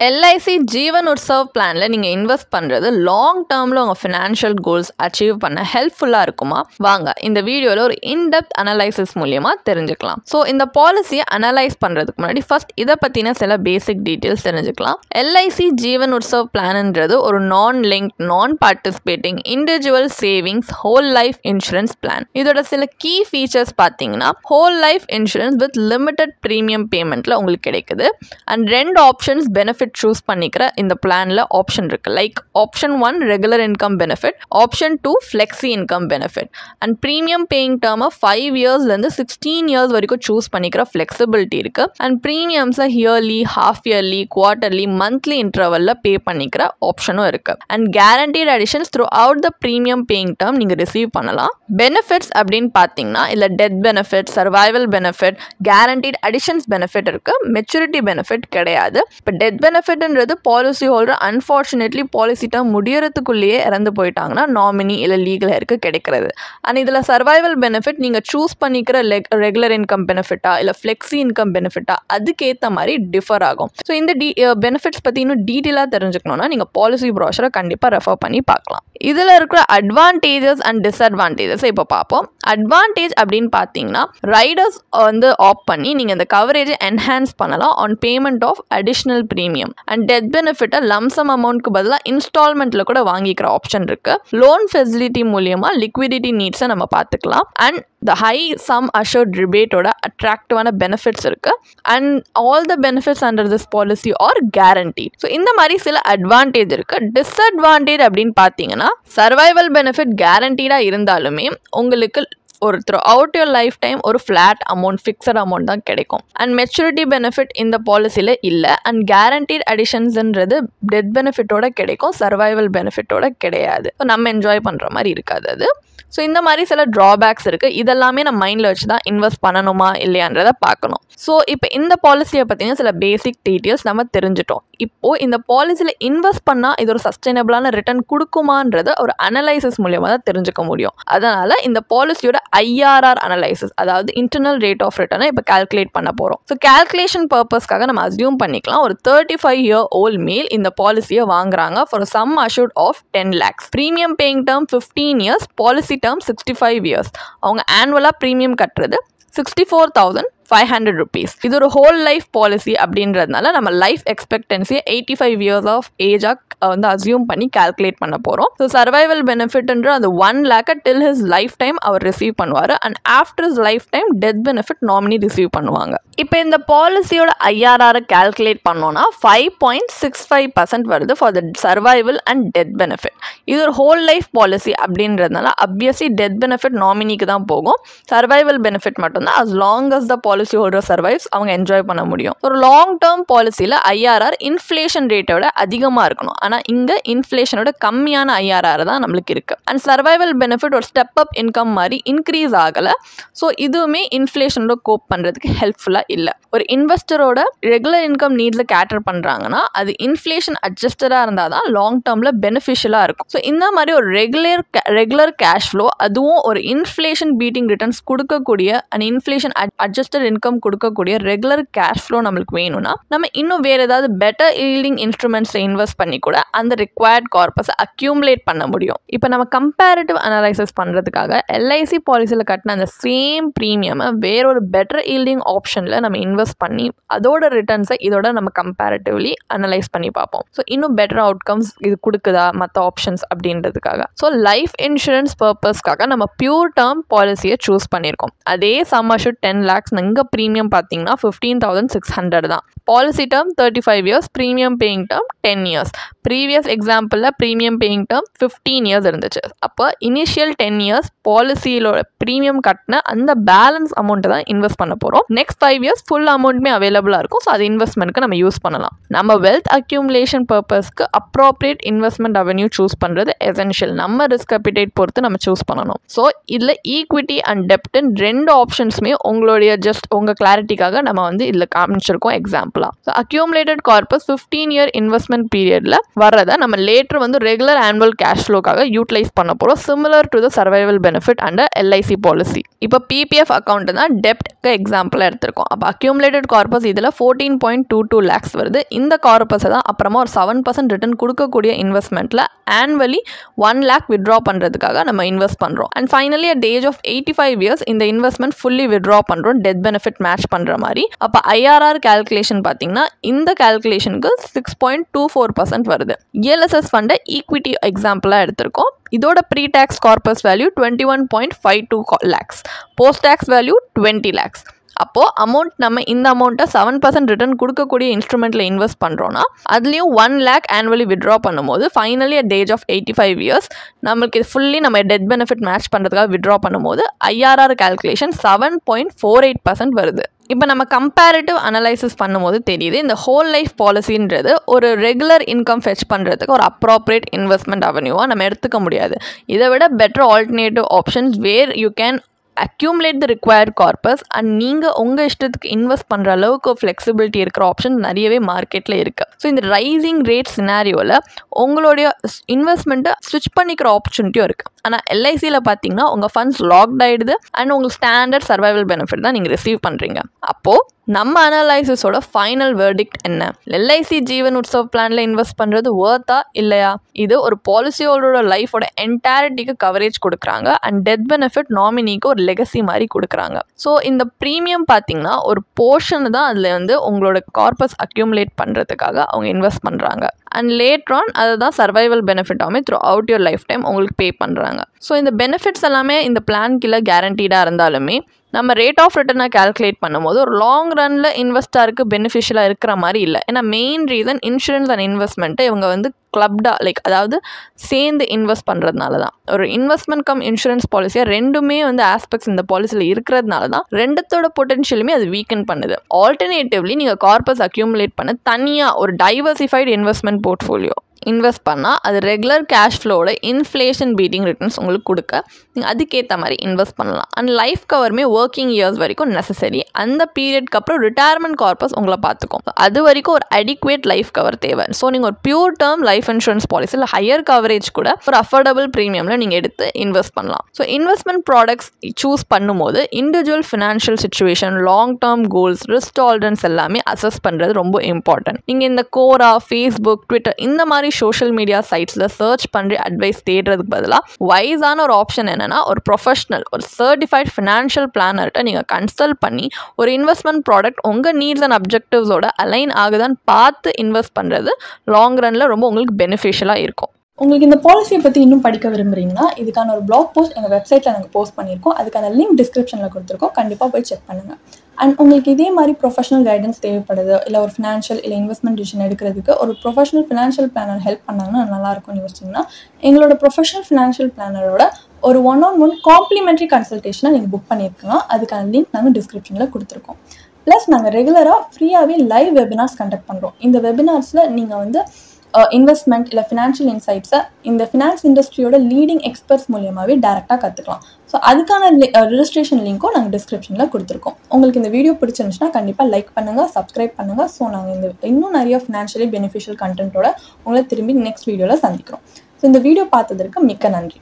LIC ஜீவன் உற்சவ் பிளானில் நீங்கள் invest பண்ணுறது லாங் டேர்மில் உங்கள் ஃபினான்ஷியல் கோல்ஸ் அச்சீவ் பண்ண ஹெல்ப்ஃபுல்லாக இருக்குமா? வாங்க இந்த வீடியோவில் ஒரு இன்டெப்த் அனலைசிஸ் மூலியமாக தெரிஞ்சுக்கலாம். ஸோ இந்த பாலிசியை அனலைஸ் பண்ணுறதுக்கு முன்னாடி ஃபர்ஸ்ட் இதை பற்றின சில பேசிக் டீட்டெயில்ஸ் தெரிஞ்சுக்கலாம். எல்ஐசி ஜீவன் உற்சவ் பிளான்ன்றது ஒரு நான் லிங்க் நான் participating individual savings whole life insurance plan. இதோட சில கீ ஃபீச்சர்ஸ் பார்த்தீங்கன்னா whole life insurance with limited premium பேமெண்ட்டில் உங்களுக்கு கிடைக்குது. அண்ட் ரெண்டு ஆப்ஷன்ஸ் பெனிஃபிட் சூஸ் பண்ணிக்கிற இந்த பிளான்ல ஆப்ஷன் இருக்கு. Like option 1 regular income benefit, option 2 flexi income benefit. And premium paying டேர்மை 5 இயர்ஸ்லேருந்து 16 இயர்ஸ் வரைக்கும் சூஸ் பண்ணிக்கிற ஃப்ளெக்சிபிலிட்டி இருக்கு. அண்ட் ப்ரீமியம்ஸை yearly, half yearly, quarterly, monthly இன்டர்வல்ல பே பண்ணிக்கிற ஆப்ஷனும் இருக்கு. And guaranteed additions throughout the premium paying term நீங்க ரிசீவ் பண்ணலாம். பெனிஃபிட்ஸ் அப்படின்னு பார்த்தீங்கன்னா இல்லை death benefit, survival benefit, guaranteed additions benefit இருக்கு. மெச்சூரிட்டி பெனிஃபிட் கிடையாது. இப்போ death பெனிஃபிட்ன்றது policy holder unfortunately policy term முடியறதுக்குள்ளேயே இறந்து போயிட்டாங்கன்னா நாமினி இல்லை லீகல் ஹேருக்கு கிடைக்கிறது. அண்ட் இதில் சர்வைவல் பெனிஃபிட் நீங்கள் சூஸ் பண்ணிக்கிற ரெகுலர் இன்கம் பெனிஃபிட்டா இல்லை ஃப்ளெக்ஸி இன்கம் பெனிஃபிட்டா அதுக்கேற்ற மாதிரி டிஃபர் ஆகும். ஸோ இந்த பெனிஃபிட்ஸ் பற்றி இன்னும் டீட்டெயிலாக தெரிஞ்சுக்கணுன்னா நீங்கள் பாலிசி ப்ரோஷரை கண்டிப்பாக ரெஃபர் பண்ணி பார்க்கலாம். இதில் இருக்கிற அட்வான்டேஜஸ் அண்ட் டிஸ்அட்வான்டேஜஸ் இப்போ பார்ப்போம். அட்வான்டேஜ் அப்படின்னு பார்த்தீங்கன்னா ரைடர்ஸ் ஆப் பண்ணி நீங்கள் இந்த கவரேஜை என்ஹான்ஸ் பண்ணலாம் on payment of additional premium. And death பெனிஃபிட்டை லம்சம் அமௌண்ட்க்கு பதிலாக இன்ஸ்டால்மெண்ட்டில் கூட வாங்கிக்கிற ஆப்ஷன் இருக்கு. லோன் ஃபெசிலிட்டி மூலியமாக லிக்விடிட்டி நீட்ஸை நம்ம பார்த்துக்கலாம். And the high sum assured rebate ஓட அட்ராக்டிவான பெனிஃபிட்ஸ் இருக்கு. And all the benefits under this policy are guaranteed. So இந்த மாதிரி சில அட்வான்டேஜ் இருக்கு. டிஸ்அட்வான்டேஜ் அப்படின்னு பார்த்தீங்கன்னா சர்வைவல் பெனிஃபிட் கேரண்டீடாக இருந்தாலுமே உங்களுக்கு ஒரு through out your life time ஒரு ஃப்ளாட் அமௌண்ட், ஃபிக்ஸட் அமௌண்ட் தான் கிடைக்கும். அண்ட் மெச்சூரிட்டி பெனிஃபிட் இந்த பாலிசியில் இல்லை. அண்ட் கேரண்டீட் அடிஷன்ஸ்ன்றது டெத் பெனிஃபிட்டோட கிடைக்கும், சர்வைவல் பெனிஃபிட்டோட கிடையாது. ஸோ நம்ம என்ஜாய் பண்ணுற மாதிரி இருக்காது அது. ஸோ இந்த மாதிரி சில ட்ராபேக்ஸ் இருக்குது. இதெல்லாமே நம்ம மைண்டில் வச்சு தான் இன்வெஸ்ட் பண்ணணுமா இல்லையான்றதை பார்க்கணும். ஸோ இப்போ இந்த பாலிசியை பார்த்தீங்கன்னா சில பேசிக் டீட்டெயில்ஸ் நம்ம தெரிஞ்சிட்டோம். இப்போது இந்த பாலிசியில் இன்வெஸ்ட் பண்ணால் இது ஒரு சஸ்டைனபிளான ரிட்டர்ன் கொடுக்குமான்றதை ஒரு அனலைசிஸ் மூலியமாக தான் தெரிஞ்சுக்க முடியும். அதனால் இந்த பாலிசியோட ஐஆர்ஆர் அனலைசிஸ், அதாவது இன்டர்னல் ரேட் ஆஃப் ரிட்டர்னை இப்போ கால்குலேட் பண்ண போகிறோம். ஸோ கால்குலேஷன் பர்பஸ்க்காக நம்ம அஸ்யூம் பண்ணிக்கலாம் ஒரு 35-year-old மேல் இந்த பாலிசியை வாங்குறாங்க for sum assured of 10 lakhs. Premium paying term 15 years, policy term 65 years. அவங்க ஆனுவலாக ப்ரீமியம் கட்டுறது 64,500 rupees. இது ஒரு ஹோல் லைஃப் பாலிசி அப்படின்றதுனால நம்ம லைஃப் எக்ஸ்பெக்டன்சியை 85 years ஆஃப் ஏஜாக அசியூம் பண்ணி கால்குலேட் பண்ண போகிறோம். ஸோ சர்வைவல் பெனிஃபிட்ன்ற அந்த 1 lakh டில் ஹிஸ் லைஃப் டைம் அவர் ரிசீவ் பண்ணுவார். And after his life time death benefit nominee receive பண்ணுவாங்க. இப்போ இந்த பாலிசியோட ஐஆர்ஆரை கால்குலேட் பண்ணோன்னா 5.65% வருது for the survival and death benefit. இது ஒரு ஹோல் லைஃப் பாலிசி அப்படின்றதுனால அப்வியஸ்லி டெத் பெனிஃபிட் நாமினிக்கு தான் போகும். சர்வைவல் பெனிஃபிட் மட்டும்தான் as long as the policy holder survives அவங்க என்ஜாய் பண்ண முடியும். ஒரு லாங் டேர்ம் பாலிசியில் ஐஆர்ஆர் இன்ஃப்ளேஷன் ரேட்டோட அதிகமாக இருக்கணும். ஆனால் இங்கே இன்ஃப்ளேஷனோட கம்மியான ஐஆர்ஆர் தான் நம்மளுக்கு இருக்கு. அண்ட் சர்வைவல் பெனிஃபிட் ஒரு ஸ்டெப் அப் இன்கம் மாதிரி இன்க்ரீஸ் ஆகலை. ஸோ இதுவுமே இன்ஃப்ளேஷனோட கோப் பண்ணுறதுக்கு ஹெல்ப்ஃபுல்லாக இல்லை. ஒரு இன்வெஸ்டரோட ரெகுலர் இன்கம் நீட்ஸை கேட்டர் பண்ணுறாங்கன்னா அது இன்ஃப்ளேஷன் அட்ஜஸ்டடாக இருந்தால் தான் லாங் டேர்மில் பெனிஃபிஷியலாக இருக்கும். ஸோ இந்த மாதிரி ஒரு ரெகுலர் கேஷ் ஃப்ளோ, அதுவும் ஒரு இன்ஃப்ளேஷன் பீட்டிங் ரிட்டர்ன்ஸ் கொடுக்கக்கூடிய அண்ட் இன்ஃப்ளேஷன் அட்ஜஸ்டட் இன்கம் கொடுக்கக்கூடிய ரெகுலர் கேஷ் ஃப்ளோ நம்மளுக்கு வேணும்னா நம்ம இன்னும் வேறு ஏதாவது பெட்டர் ஈல்டிங் இன்ஸ்ட்ருமெண்ட்ஸை இன்வெஸ்ட் பண்ணி கூட அந்த ரிக்வயர்ட் கார்பஸை அக்யூமுலேட் பண்ண முடியும். இப்போ நம்ம கம்பேரிட்டிவ் அனலைசிஸ் பண்ணுறதுக்காக எல்ஐசி பாலிசியில் கட்டின அந்த சேம் ப்ரீமியமை வேறொரு பெட்டர் ஈல்டிங் ஆப்ஷனில் நம்ம இன்வெஸ்ட் பண்ணி அதோட ரிட்டர்ன்ஸை இதோட நம்ம கம்பேரிட்டிவ்லி அனலைஸ் பண்ணி பார்ப்போம். ஸோ இன்னும் பெட்டர் அவுட்கம்ஸ் இது கொடுக்குதா மற்ற ஆப்ஷன்ஸ் அப்படின்றதுக்காக. ஸோ லைஃப் இன்சூரன்ஸ் பர்பஸ்க்காக நம்ம பியூர் டேர்ம் பாலிசியை சூஸ் பண்ணியிருக்கோம். அதே சம் அஷூர்ட் 10 lakhs. இங்கே ப்ரீமியம் பார்த்தீங்கன்னா 15,600 தான். Policy term 35 years, premium paying term 10 years. Previous எக்ஸாம்பிளில் ப்ரீமியம் பேயிங் டேர்ம் 15 years இருந்துச்சு. அப்போ இனிஷியல் 10 years பாலிசியிலோட ப்ரீமியம் கட்டின அந்த பேலன்ஸ் அமௌண்ட்டை தான் இன்வெஸ்ட் பண்ண போகிறோம். நெக்ஸ்ட் 5 years ஃபுல் அமௌண்ட்டுமே அவைலபிளாக இருக்கும். ஸோ அது இன்வெஸ்ட்மெண்ட்க்கு நம்ம யூஸ் பண்ணலாம். நம்ம வெல்த் அக்யூமுலேஷன் பர்பஸ்க்கு அப்ராப்ரியேட் இன்வெஸ்ட்மெண்ட் அவென்யூ சூஸ் பண்ணுறது எசென்ஷியல். நம்ம ரிஸ்க் அப்பிடைட் பொறுத்து நம்ம சூஸ் பண்ணணும். ஸோ இதில் ஈக்விட்டி அண்ட் டெப்ட்னு ரெண்டு ஆப்ஷன்ஸுமே உங்களுடைய உங்கள் கிளாரிட்டிக்காக நம்ம இதில் காமிச்சிருக்கோம் எக்ஸாம்பிளாக. So accumulated corpus 15-year investment பீரியடில் வரதை நம்ம லேட்டர் ரெகுலர் ஆனுவல் கேஷ் ஃப்ளோக்காக யூட்டிலைஸ் பண்ண போகிறோம். Similar to the survival benefit under LIC policy. இப்போ பிபிஎஃப் அக்கௌண்ட் தான் டெப்ட்க்கு எக்ஸாம்பிளாக எடுத்திருக்கோம். வரும். அப்போ அக்யூமுலேட்டட் கார்பஸ் இதில் 14.22 lakhs வருது. இந்த கார்பஸை தான் அப்புறமா ஒரு 7% ரிட்டர்ன் கொடுக்கக்கூடிய இன்வெஸ்ட்மெண்ட்டில் ஆனுவலி 1 lakh வித்ட்ரா பண்ணுறதுக்காக நம்ம இன்வெஸ்ட் பண்ணுறோம். And finally at age of 85 years இந்த இன்வெஸ்ட்மெண்ட் ஃபுல்லி வித்ட்ரா பண்ணுறோம், டெத் பெனிஃபிட் மேட்ச் பண்ணுற மாதிரி. அப்போ ஐஆர்ஆர் கேல்குலேஷன் பார்த்தீங்கன்னா இந்த கேல்குலேஷனுக்கு 6.24% வருது. இஎல்எஸ்எஸ் ஃபண்டை ஈக்விட்டி எக்ஸாம்பிளாக எடுத்திருக்கோம். இதோட pre tax corpus value 21.52 lakhs, post tax value 20 lakhs. அப்போது அமௌண்ட் நம்ம இந்த அமௌண்ட்டை 7% ரிட்டர்ன் கொடுக்கக்கூடிய இன்ஸ்ட்ருமெண்ட்டில் இன்வெஸ்ட் பண்ணுறோன்னா அதுலேயும் 1 lakh ஆனுவலி வித்ட்ரா பண்ணும்போது finally at age of 85 years நம்மளுக்கு ஃபுல்லி நம்ம டெத் பெனிஃபிட் மேட்ச் பண்ணுறதுக்காக வித்ட்ரா பண்ணும்போது ஐஆர்ஆர் கேல்குலேஷன் 7.48% வருது. இப்போ நம்ம கம்பேரிட்டிவ் அனலைசிஸ் பண்ணும்போது தெரியுது இந்த ஹோல் லைஃப் பாலிசின்றது ஒரு ரெகுலர் இன்கம் ஃபெச் பண்ணுறதுக்கு ஒரு அப்ராப்ரியேட் இன்வெஸ்ட்மெண்ட் அவென்யூவாக நம்ம எடுத்துக்க முடியாது. இதை விட better alternative options where you can accumulate the required corpus and நீங்கள் உங்கள் இஷ்டத்துக்கு இன்வெஸ்ட் பண்ணுற அளவுக்கு ஃப்ளெக்சிபிலிட்டி இருக்கிற ஆப்ஷன் நிறையவே மார்க்கெட்டில் இருக்குது. ஸோ இந்த ரைசிங் ரேட் சினாரியோவில் உங்களுடைய இன்வெஸ்ட்மெண்ட்டை ஸ்விட்ச் பண்ணிக்கிற ஆப்பர்ச்சுனிட்டியும் இருக்குது. ஆனால் எல்ஐசியில் பார்த்தீங்கன்னா உங்கள் ஃபண்ட்ஸ் லாக்ட் ஆகிடுது அண்ட் உங்களுக்கு ஸ்டாண்டர்ட் சர்வைவல் பெனிஃபிட் தான் நீங்கள் ரிசீவ் பண்ணுறீங்க. அப்போது நம்ம அனலைசிஸோட ஃபைனல் வெர்டிக்ட் என்ன? எல்ஐசி ஜீவன் உற்சவ் பிளானில் இன்வெஸ்ட் பண்ணுறது வர்த்தா இல்லையா? இது ஒரு பாலிசியோட லைஃபோட என்டையரிட்டிக்கு கவரேஜ் கொடுக்குறாங்க அண்ட் டெத் பெனிஃபிட் நாமினிக்கு ஒரு லெகசி மாதிரி கொடுக்குறாங்க. ஸோ இந்த ப்ரீமியம் பார்த்தீங்கன்னா ஒரு போர்ஷன் தான் அதில் வந்து உங்களோட கார்பஸ் அக்யூமுலேட் பண்ணுறதுக்காக அவங்க இன்வெஸ்ட் பண்ணுறாங்க அண்ட் லேட்டர் ஆன் அதை தான் சர்வைவல் பெனிஃபிட்டாகவே throughout your lifetime உங்களுக்கு பே பண்ணுறாங்க. ஸோ இந்த பெனிஃபிட்ஸ் எல்லாமே இந்த பிளான் கீழே கேரண்டீடாக இருந்தாலுமே நம்ம ரேட் ஆஃப் ரிட்டர்னை கால்குலேட் பண்ணும்போது ஒரு லாங் ரனில் இன்வெஸ்டாருக்கு பெனிஃபிஷியலாக இருக்கிற மாதிரி இல்லை. ஏன்னா மெயின் ரீசன் இன்சூரன்ஸ் அண்ட் இன்வெஸ்ட்மெண்ட்டை இவங்க வந்து கிளப்டாக அதாவது சேர்ந்து இன்வெஸ்ட் பண்ணுறதுனால தான். ஒரு இன்வெஸ்ட்மெண்ட் கம் இன்சூரன்ஸ் பாலிசியாக ரெண்டுமே வந்து ஆஸ்பெக்ட்ஸ் இந்த பாலிசியில் இருக்கிறதுனால தான் ரெண்டுத்தோட பொட்டன்ஷியலுமே அது வீக்கன் பண்ணுது. ஆல்டர்னேட்டிவ்லி நீங்கள் கார்பஸ் அக்யூமுலேட் பண்ண தனியாக ஒரு டைவர்சிஃபைடு இன்வெஸ்ட்மெண்ட் போர்ட்ஃபோலியோ இன்வெஸ்ட் பண்ணால் அது ரெகுலர் கேஷ் ஃப்ளோட இன்ஃப்ளேஷன் பீட்டிங் ரிட்டர்ன்ஸ் உங்களுக்கு கொடுக்க நீங்கள் அதுக்கேற்ற மாதிரி இன்வெஸ்ட் பண்ணலாம். அண்ட் லைஃப் கவருமே ஒர்க்கிங் இயர்ஸ் வரைக்கும் நெசசரி. அந்த பீரியட்க்கு அப்புறம் ரிட்டையர்மெண்ட் கார்பஸ் உங்களை பார்த்துக்கும். அது வரைக்கும் ஒரு அடிக்குவேட் லைஃப் கவர் தேவை. ஸோ நீங்கள் ஒரு pure term life insurance policy இல்லை ஹையர் கவரேஜ் கூட ஒரு அஃபோர்டபுள் ப்ரீமியமில் நீங்கள் எடுத்து இன்வெஸ்ட் பண்ணலாம். ஸோ இன்வெஸ்ட்மெண்ட் ப்ராடக்ட்ஸ் சூஸ் பண்ணும்போது individual financial situation, long term goals, risk tolerance எல்லாமே அசஸ் பண்ணுறது ரொம்ப இம்பார்ட்டன்ட். நீங்கள் இந்த கோரா, ஃபேஸ்புக், ட்விட்டர் இந்த மாதிரி சோஷியல் மீடியா சைட்ஸில் சர்ச் பண்ணுற அட்வைஸ் தேடுறதுக்கு பதிலாக வைஸான ஒரு ஆப்ஷன் என்னென்னா ஒரு ப்ரொஃபஷனல் ஒரு சர்டிஃபைட் ஃபினான்ஷியல் பிளானர்கிட்ட நீங்கள் கன்சல்ட் பண்ணி ஒரு இன்வெஸ்ட்மெண்ட் ப்ராடக்ட் உங்கள் நீட்ஸ் அண்ட் அப்ஜெக்டிவ்ஸோட அலைன் ஆகுதான்னு பார்த்து இன்வெஸ்ட் பண்ணுறது லாங் ரனில் ரொம்ப உங்களுக்கு பெனிஃபிஷியலாக இருக்கும். உங்களுக்கு இந்த பாலிசியை பற்றி இன்னும் படிக்க விரும்புகிறீங்கன்னா இதுக்கான ஒரு பிளாக் போஸ்ட் எங்கள் வெப்சைட்டில் நாங்கள் போஸ்ட் பண்ணியிருக்கோம். அதுக்கான லிங்க் டிஸ்கிரிப்ஷனில் கொடுத்துருக்கோம், கண்டிப்பாக போய் செக் பண்ணுங்கள். அண்ட் உங்களுக்கு இதே மாதிரி ப்ரொஃபஷனல் கைடன்ஸ் தேவைப்படுது, இல்லை ஒரு ஃபினான்ஷியல் இல்லை இன்வெஸ்ட்மெண்ட் டிசிஷன் எடுக்கிறதுக்கு ஒரு ப்ரொஃபஷனல் ஃபினான்ஷியல் பிளானர் ஹெல்ப் பண்ணாங்கன்னா நல்லாயிருக்கும்னு யோசிச்சிங்கன்னா எங்களோட ப்ரொஃபஷனல் ஃபினான்ஷியல் பிளானரோட ஒரு 1-on-1 காம்ப்ளிமெண்ட்ரி கன்சல்டேஷனை நீங்கள் புக் பண்ணியிருக்கலாம். அதுக்கான லிங்க் நாங்கள் டிஸ்கிரிப்ஷனில் கொடுத்துருக்கோம். ப்ளஸ் நாங்கள் ரெகுலராக ஃப்ரீயாகவே லைவ் வெபினார்ஸ் கண்டக்ட் பண்ணுறோம். இந்த வெபினார்ஸில் நீங்கள் வந்து இன்வெஸ்ட்மெண்ட் இல்லை ஃபினான்ஷியல் இன்சைட்ஸை இந்த ஃபினான்ஸ் இண்டஸ்ட்ரியோட லீடிங் எக்ஸ்பர்ட்ஸ் மூலியமாகவே டேரெக்டாக கற்றுக்கலாம். ஸோ அதுக்கான ரெஜிஸ்ட்ரேஷன் லிங்க்கும் நாங்கள் டிஸ்கிரிப்ஷனில் கொடுத்துருக்கோம். உங்களுக்கு இந்த வீடியோ பிடிச்சிருந்துச்சுன்னா கண்டிப்பாக லைக் பண்ணுங்கள், சப்ஸ்கிரைப் பண்ணுங்கள். ஸோ நாங்கள் இன்னும் நிறைய ஃபினான்ஷியலி பெனிஃபிஷியல் கண்டென்ட்டோட உங்களை திரும்பி நெக்ஸ்ட் வீடியோவில் சந்திக்கிறோம். ஸோ இந்த வீடியோ பார்த்ததற்கு மிக்க நன்றி.